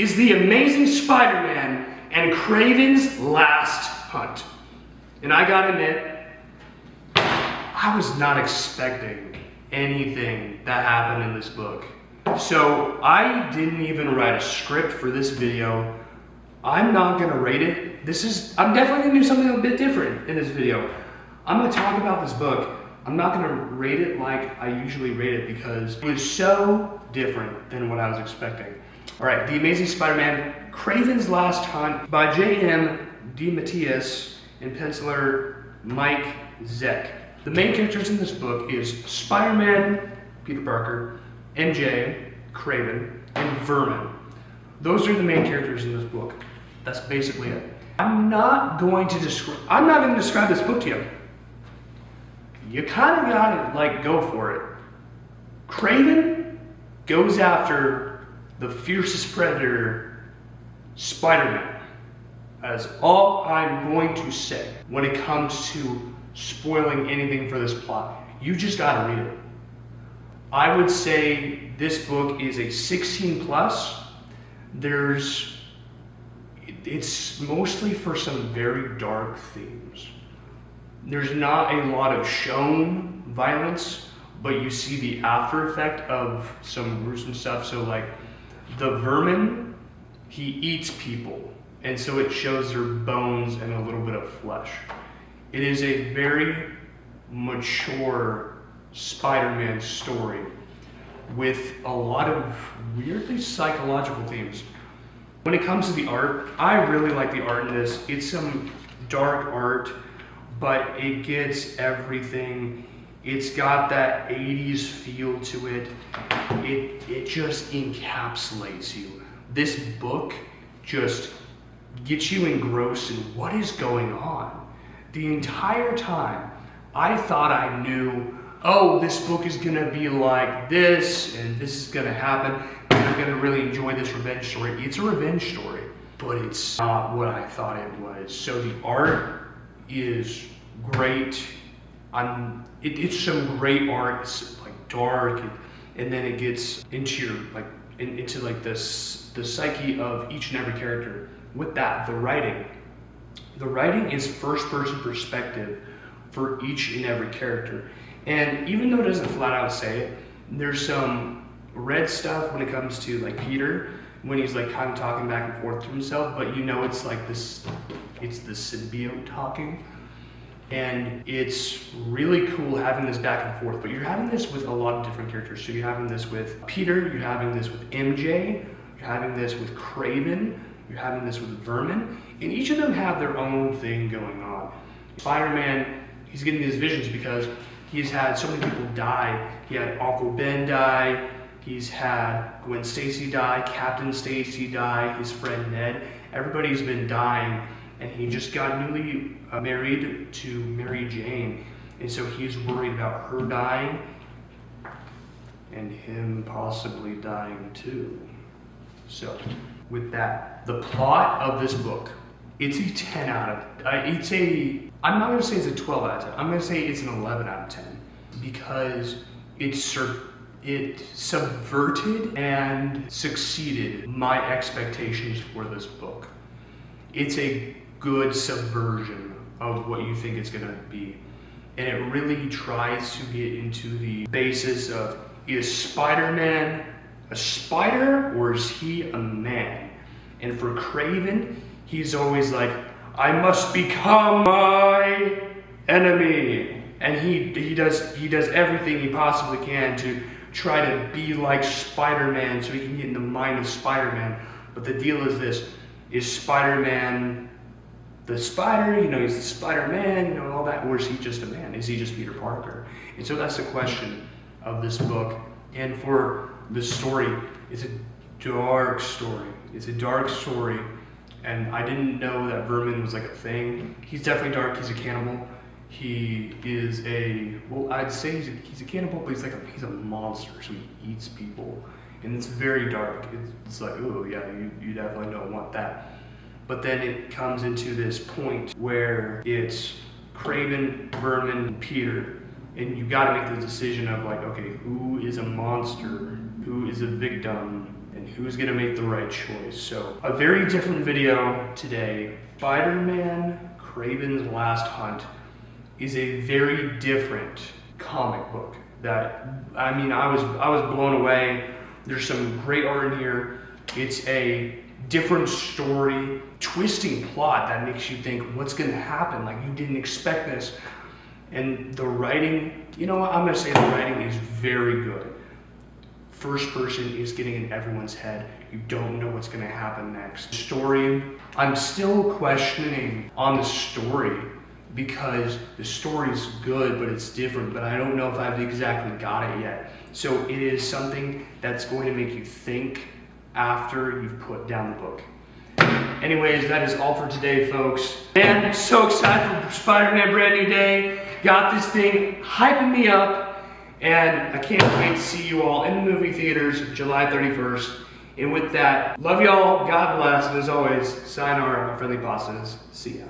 is The Amazing Spider-Man and Kraven's Last Hunt. And I gotta admit, I was not expecting anything that happened in this book. So I didn't even write a script for this video. I'm not gonna rate it. I'm definitely gonna do something a bit different in this video. I'm gonna talk about this book. I'm not gonna rate it like I usually rate it because it was so different than what I was expecting. All right, The Amazing Spider-Man, Kraven's Last Hunt by J.M. DeMatteis and penciler Mike Zeck. The main characters in this book is Spider-Man, Peter Parker, MJ, Kraven, and Vermin. Those are the main characters in this book. That's basically it. I'm not going to describe this book to you. You kind of gotta go for it. Kraven goes after the fiercest predator, Spider-Man. That's all I'm going to say when it comes to spoiling anything for this plot. You just gotta read it. I would say this book is a 16 plus. It's mostly for some very dark themes. There's not a lot of shown violence, but you see the after effect of some gruesome stuff. So like the Vermin, he eats people, and so it shows their bones and a little bit of flesh. It is a very mature Spider-Man story with a lot of weirdly psychological themes. When it comes to the art, I really like the art in this. It's some dark art, but it gets everything. It's got that 80s feel to it. It just encapsulates you. This book just gets you engrossed in what is going on. The entire time, I thought I knew, oh, this book is gonna be like this, and this is gonna happen, and I'm gonna really enjoy this revenge story. It's a revenge story, but it's not what I thought it was. So the art is great. It's some great art. It's like dark, and then it gets into your into the psyche of each and every character. With that, the writing is first-person perspective for each and every character. And even though it doesn't flat out say it, there's some red stuff when it comes to like Peter, when he's like kind of talking back and forth to himself, but you know it's like this, it's the symbiote talking. And it's really cool having this back and forth, but you're having this with a lot of different characters. So you're having this with Peter, you're having this with MJ, you're having this with Kraven, you're having this with Vermin, and each of them have their own thing going on. Spider-Man, he's getting these visions because he's had so many people die. He had Uncle Ben die, he's had Gwen Stacy die, Captain Stacy die, his friend Ned. Everybody's been dying, and he just got newly married to Mary Jane, and so he's worried about her dying and him possibly dying too. So with that, the plot of this book, it's a 10 out of, I'm not gonna say it's a 12 out of 10, I'm gonna say it's an 11 out of 10, because it subverted and succeeded my expectations for this book. It's a good subversion of what you think it's gonna be. And it really tries to get into the basis of, is Spider-Man a spider or is he a man? And for Kraven, he's always like, I must become my enemy. And he does everything he possibly can to try to be like Spider-Man so he can get in the mind of Spider-Man. But the deal is this, is Spider-Man the spider, he's the Spider-Man, all that, or is he just a man? Is he just Peter Parker? And so that's the question of this book. And for the story, it's a dark story. It's a dark story, and I didn't know that Vermin was like a thing. He's definitely dark. He's a cannibal. He is I'd say he's a cannibal, but he's a monster, so he eats people. And it's very dark. It's like, oh yeah, you definitely don't want that. But then it comes into this point where it's Kraven, Vermin, and Peter, and you got to make the decision of like, okay, who is a monster, who is a victim, and who's gonna make the right choice. So a very different video today. BND Last Hunt is a very different comic book that, I mean, I was blown away. There's some great art in here. It's a different story, twisting plot that makes you think what's gonna happen, like you didn't expect this. And the writing, you know what, I'm gonna say the writing is very good. First person is getting in everyone's head. You don't know what's gonna happen next. Story, I'm still questioning on the story because the story's good, but it's different, but I don't know if I've exactly got it yet. So it is something that's going to make you think after you've put down the book. Anyways, that is all for today, folks. Man, I'm so excited for Spider-Man Brand New Day. Got this thing hyping me up, and I can't wait to see you all in the movie theaters July 31st. And with that, love y'all, God bless, and as always, sayonara, my friendly pastas. See ya.